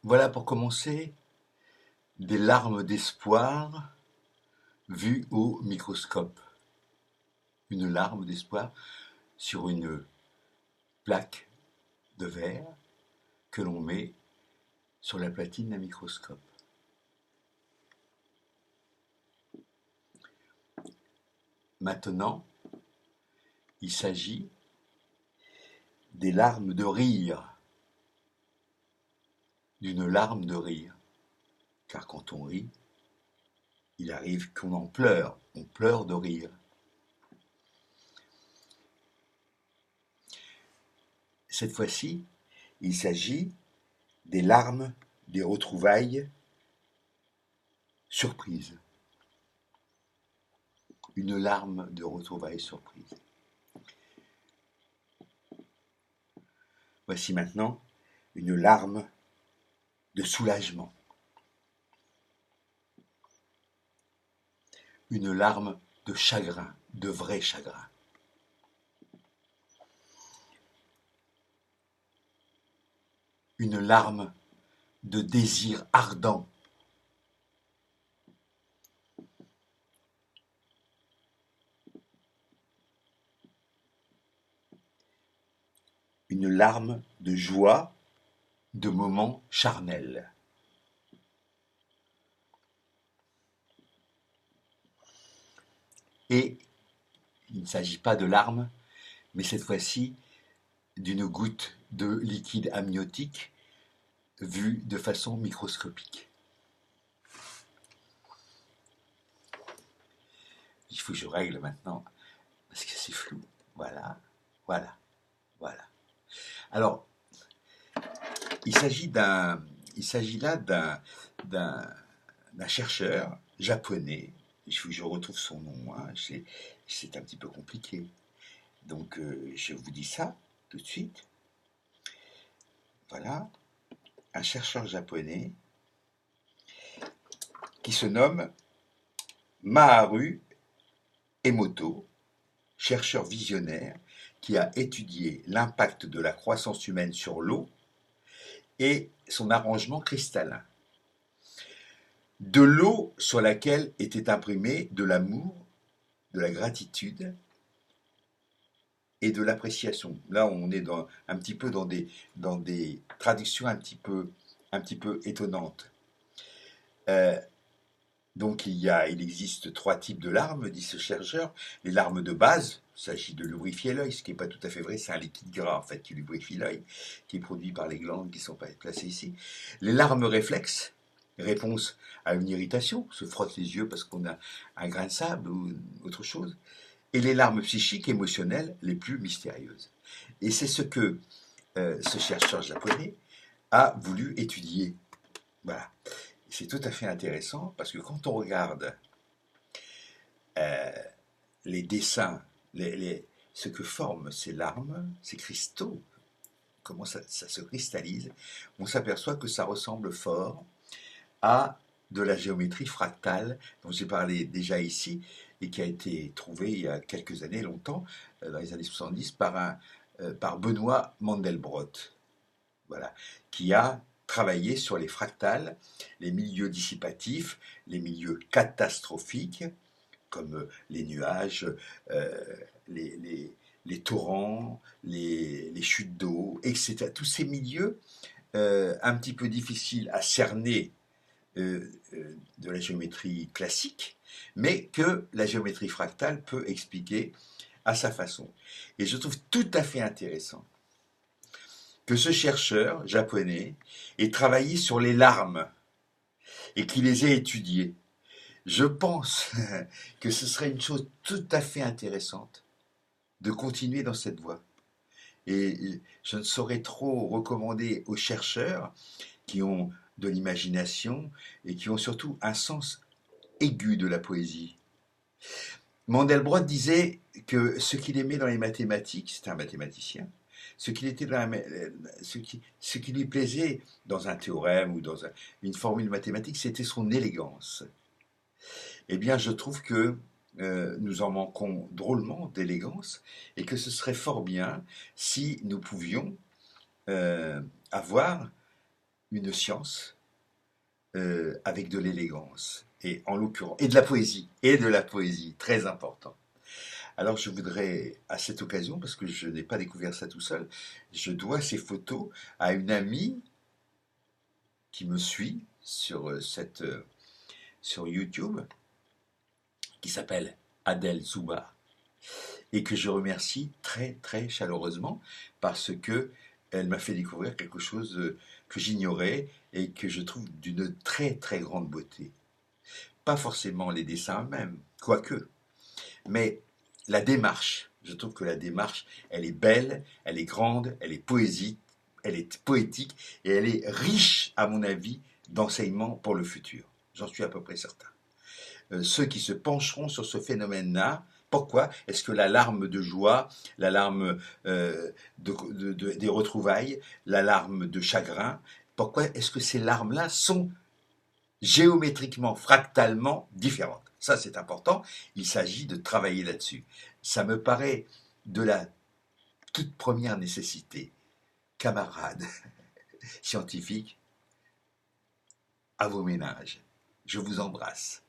Voilà pour commencer des larmes d'espoir vues au microscope. Une larme d'espoir sur une plaque de verre que l'on met sur la platine d'un microscope. Maintenant, il s'agit des larmes de rire, d'une larme de rire. Car quand on rit, il arrive qu'on en pleure, on pleure de rire. Cette fois-ci, il s'agit des larmes des retrouvailles surprises. Une larme de retrouvailles surprise. Voici maintenant une larme de soulagement. Une larme de chagrin, de vrai chagrin. Une larme de désir ardent. Une larme de joie, de moments charnels. Et il ne s'agit pas de larmes, mais cette fois-ci d'une goutte de liquide amniotique vue de façon microscopique. Il faut que je règle maintenant, parce que c'est flou. Voilà, voilà, voilà. Alors, il s'agit là d'un chercheur japonais. Il faut que je retrouve son nom, hein. C'est un petit peu compliqué. Donc, je vous dis ça tout de suite. Voilà, un chercheur japonais qui se nomme Maharu Emoto, chercheur visionnaire qui a étudié l'impact de la croissance humaine sur l'eau et son arrangement cristallin. De l'eau sur laquelle était imprimé de l'amour, de la gratitude et de l'appréciation. Là, on est un petit peu dans des traductions un petit peu étonnantes. Donc il existe 3 types de larmes, dit ce chercheur. Les larmes de base, il s'agit de lubrifier l'œil, ce qui n'est pas tout à fait vrai, c'est un liquide gras en fait qui lubrifie l'œil, qui est produit par les glandes qui ne sont pas placées ici. Les larmes réflexes, réponse à une irritation, se frotte les yeux parce qu'on a un grain de sable ou autre chose. Et les larmes psychiques, émotionnelles, les plus mystérieuses. Et c'est ce que ce chercheur japonais a voulu étudier. Voilà. C'est tout à fait intéressant parce que quand on regarde euh, les dessins, ce que forment ces larmes, ces cristaux, comment ça se cristallise, on s'aperçoit que ça ressemble fort à de la géométrie fractale dont j'ai parlé déjà ici et qui a été trouvée il y a quelques années, longtemps, dans les années 70, par Benoît Mandelbrot, voilà, qui a travaillé sur les fractales, les milieux dissipatifs, les milieux catastrophiques, comme les nuages, euh, les torrents, les chutes d'eau, etc. Tous ces milieux un petit peu difficiles à cerner de la géométrie classique, mais que la géométrie fractale peut expliquer à sa façon. Et je trouve tout à fait intéressant que ce chercheur japonais ait travaillé sur les larmes et qu'il les ait étudiées. Je pense que ce serait une chose tout à fait intéressante de continuer dans cette voie. Et je ne saurais trop recommander aux chercheurs qui ont de l'imagination et qui ont surtout un sens aigu de la poésie. Mandelbrot disait que ce qu'il aimait dans les mathématiques, c'était un mathématicien, ce qui lui plaisait dans un théorème ou dans une formule mathématique, c'était son élégance. Eh bien, je trouve que nous en manquons drôlement d'élégance et que ce serait fort bien si nous pouvions avoir une science avec de l'élégance, et en l'occurrence, et de la poésie, très important. Alors je voudrais, à cette occasion, parce que je n'ai pas découvert ça tout seul, je dois ces photos à une amie qui me suit sur YouTube, qui s'appelle Adèle Zouba, et que je remercie très très chaleureusement parce que elle m'a fait découvrir quelque chose que j'ignorais et que je trouve d'une très très grande beauté. Pas forcément les dessins eux-mêmes, quoique, mais la démarche. Je trouve que la démarche, elle est belle, elle est grande, elle est poétique et elle est riche, à mon avis, d'enseignements pour le futur. J'en suis à peu près certain. Ceux qui se pencheront sur ce phénomène-là, pourquoi est-ce que la larme de joie, la larme des retrouvailles, la larme de chagrin, pourquoi est-ce que ces larmes-là sont géométriquement, fractalement différentes? Ça, c'est important. Il s'agit de travailler là-dessus. Ça me paraît de la toute première nécessité. Camarades scientifiques, à vos ménages. Je vous embrasse.